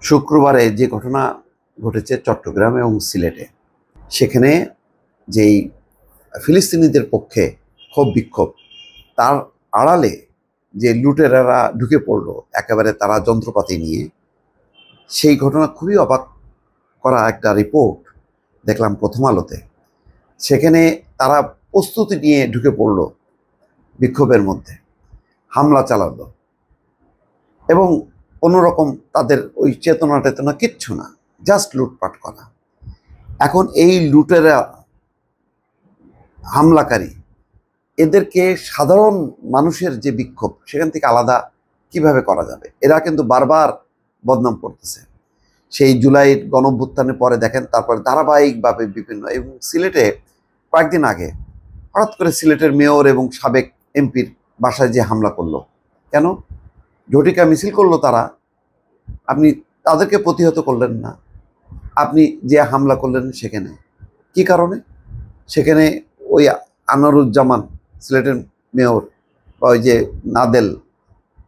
শুক্রবারে যে ঘটনা ঘটেছে চট্টগ্রাম এবং সিলেটে, সেখানে যেই ফিলিস্তিনিদের পক্ষে ক্ষোভ বিক্ষোভ, তার আড়ালে যে লুটেরারা ঢুকে পড়লো একেবারে তারা যন্ত্রপাতি নিয়ে, সেই ঘটনা খুবই অবাক করা একটা রিপোর্ট দেখলাম প্রথম আলোতে। সেখানে তারা প্রস্তুতি নিয়ে ঢুকে পড়লো বিক্ষোভের মধ্যে, হামলা চালালো এবং কোনোরকম তাদের ওই চেতনা টেতনা কিচ্ছু না, জাস্ট লুটপাট করা। এখন এই লুটেরা হামলাকারী এদেরকে সাধারণ মানুষের যে বিক্ষোভ সেখান থেকে আলাদা কিভাবে করা যাবে? এরা কিন্তু বারবার বদনাম করতেছে। সেই জুলাইয়ের গণঅভ্যুত্থানের পরে দেখেন, তারপরে ধারাবাহিকভাবে বিভিন্ন, এবং সিলেটে কয়েকদিন আগে হঠাৎ করে সিলেটের মেয়র এবং সাবেক এমপির বাসায় যে হামলা করলো, কেন? ঝটিকা মিছিল করলো তারা, আপনি তাদেরকে প্রতিহত করলেন না, আপনি যে হামলা করলেন সেখানে কি কারণে? সেখানে ওই আনোয়ারুজ্জামান সিলেটের মেয়র বা ওই যে নাদেল,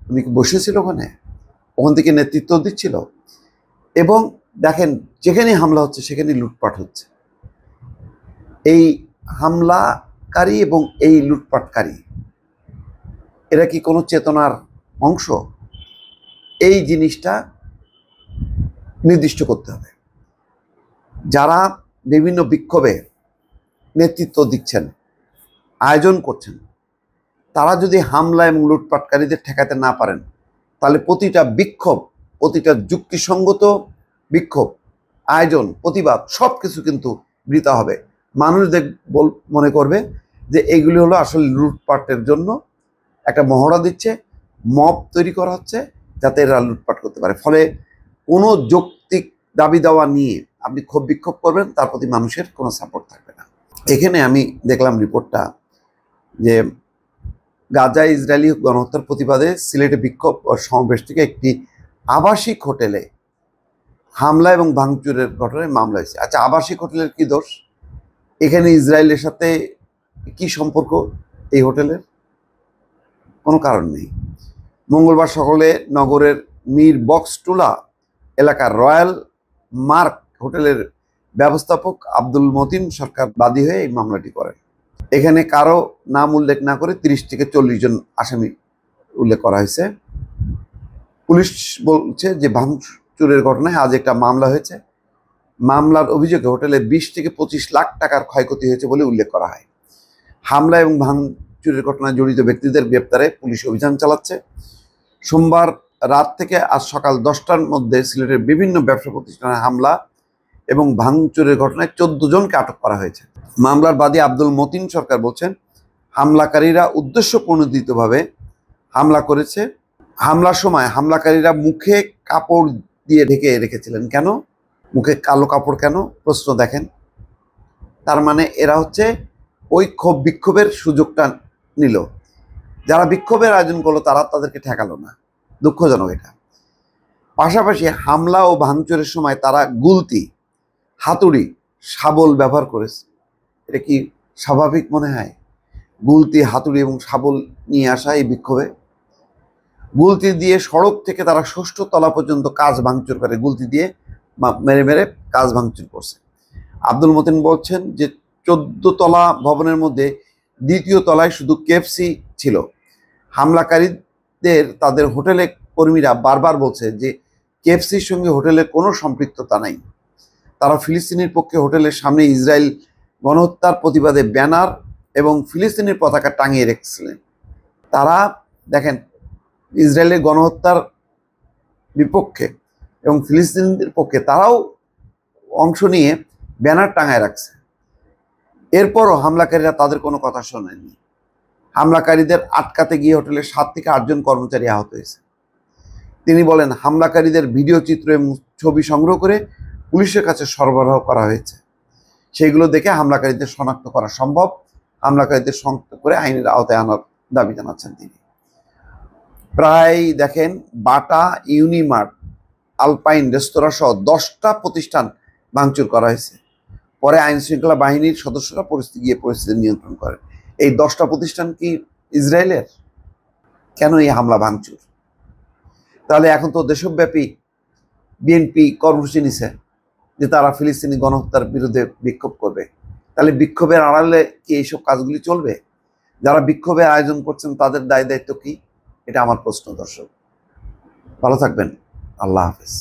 উনি কি বসেছিল ওখান থেকে নেতৃত্ব দিচ্ছিল। এবং দেখেন, যেখানে হামলা হচ্ছে সেখানে লুটপাট হচ্ছে। এই হামলাকারী এবং এই লুটপাটকারী এরা কি কোনো চেতনার অংশ? এই জিনিসটা নির্দিষ্ট করতে হবে। যারা বিভিন্ন বিক্ষোভে নেতৃত্ব দিচ্ছেন, আয়োজন করছেন, তারা যদি হামলা এবং লুটপাটকারীদের ঠেকাতে না পারেন, তাহলে প্রতিটা বিক্ষোভ, প্রতিটা যুক্তিসঙ্গত বিক্ষোভ, আয়োজন, প্রতিবাদ সব কিছু কিন্তু বৃথা হবে। মানুষ মনে করবে যে এগুলি হলো আসলে লুটপাটের জন্য একটা মহড়া দিচ্ছে, মব তৈরি করা হচ্ছে যাতে এরা লুটপাট করতে পারে। ফলে কোনো যৌক্তিক দাবি দেওয়া নিয়ে আপনি ক্ষোভ বিক্ষোভ করবেন, তার প্রতি মানুষের কোনো সাপোর্ট থাকবে না। এখানে আমি দেখলাম রিপোর্টটা যে গাজায় ইসরায়েলি গণহত্যার প্রতিবাদে সিলেটে বিক্ষোভ ও সমাবেশ থেকে একটি আবাসিক হোটেলে হামলা এবং ভাঙচুরের ঘটনায় মামলা হয়েছে। আচ্ছা, আবাসিক হোটেলের কি দোষ? এখানে ইসরায়েলের সাথে কি সম্পর্ক এই হোটেলের? কোনো কারণ নেই। মঙ্গলবার সকালে নগরের মীর বক্সটুলা এলাকার রয়্যাল মার্ক হোটেলের ব্যবস্থাপক আব্দুল মতিন সরকার বাদী হয়ে এই মামলাটি করেন। এখানে কারো নাম উল্লেখ না করে 30 থেকে 40 জন আসামি উল্লেখ করা হয়েছে। পুলিশ বলছে যে ভাঙচুরের ঘটনায় আজ একটা মামলা হয়েছে। মামলার অভিযোগে হোটেলে 20 থেকে 25 লাখ টাকার ক্ষয়ক্ষতি হয়েছে বলে উল্লেখ করা হয়। হামলা এবং ভাঙচুরের ঘটনায় জড়িত ব্যক্তিদের গ্রেপ্তারে পুলিশ অভিযান চালাচ্ছে। সোমবার রাত থেকে আজ সকাল 10টার মধ্যে সিলেটের বিভিন্ন ব্যবসা প্রতিষ্ঠানে হামলা এবং ভাঙচুরের ঘটনায় 14 জনকে আটক করা হয়েছে। মামলার বাদী আব্দুল মতিন সরকার বলছেন, হামলাকারীরা উদ্দেশ্যপ্রণোদিতভাবে হামলা করেছে। হামলার সময় হামলাকারীরা মুখে কাপড় দিয়ে ঢেকে রেখেছিলেন। কেন মুখে কালো কাপড় কেন? প্রশ্ন দেখেন। তার মানে এরা হচ্ছে ওই ক্ষোভ বিক্ষোভের সুযোগটা নিল। যারা বিক্ষোভের আয়োজন করলো তারা তাদেরকে ঠেকালো না। দুঃখজনক এটা। পাশাপাশি হামলা ও ভাঙচুরের সময় তারা গুলতি, হাতুড়ি, শাবল ব্যবহার করেছে। এটা কি স্বাভাবিক মনে হয়? গুলতি, হাতুড়ি এবং শাবল নিয়ে আসা এই বিক্ষোভে? গুলতি দিয়ে সড়ক থেকে তারা 6ষ্ঠ তলা পর্যন্ত কাজ ভাঙচুর করে, গুলতি দিয়ে মেরে মেরে কাজ ভাঙচুর করছে। আব্দুল মতিন বলছেন যে 14 তলা ভবনের মধ্যে 2য় তলায় শুধু কেএফসি ছিল। হামলাকারীদের তাদের হোটেলে কর্মীরা বারবার বলছে যে কেএফসির সঙ্গে হোটেলের কোনো সম্পৃক্ততা নাই। তারা ফিলিস্তিনির পক্ষে হোটেলের সামনে ইসরায়েল গণহত্যার প্রতিবাদে ব্যানার এবং ফিলিস্তিনের পতাকা টাঙিয়ে রেখেছিলেন। তারা দেখেন, ইসরায়েলের গণহত্যার বিপক্ষে এবং ফিলিস্তিনিদের পক্ষে তারাও অংশ নিয়ে ব্যানার টাঙায় রাখছে। এরপরও হামলাকারীরা তাদের কোনো কথা শোনেনি। হামলাকারীদের আটকাতে গিয়ে হোটেলের 7 থেকে 8 জন কর্মচারী আহত হয়েছে। তিনি বলেন, হামলাকারীদের ভিডিও চিত্র এবং ছবি সংগ্রহ করে পুলিশের কাছে সরবরাহ করা হয়েছে। সেইগুলো দেখে হামলাকারীদের শনাক্ত করা সম্ভব। হামলাকারীদের শনাক্ত করে আইনের আওতায় আনার দাবি জানাচ্ছেন তিনি। প্রায় দেখেন, বাটা, ইউনিমার্ট, আলপাইন রেস্তোরাঁ সহ 10টা প্রতিষ্ঠান ভাঙচুর করা হয়েছে। পরে আইন শৃঙ্খলা বাহিনীর সদস্যরা পরিস্থিতি নিয়ন্ত্রণ করেন। এই 10টা প্রতিষ্ঠান কি ইসরায়েলের? কেন এই হামলা ভাঙচুর? তাহলে এখন তো দেশব্যাপী বিএনপি কর্মসূচি নিছে যে তারা ফিলিস্তিনি গণহত্যার বিরুদ্ধে বিক্ষোভ করবে, তাহলে বিক্ষোভের আড়ালে কি এইসব কাজগুলি চলবে? যারা বিক্ষোভের আয়োজন করছেন তাদের দায় দায়িত্ব কি? এটা আমার প্রশ্ন। দর্শক ভালো থাকবেন, আল্লাহ হাফেজ।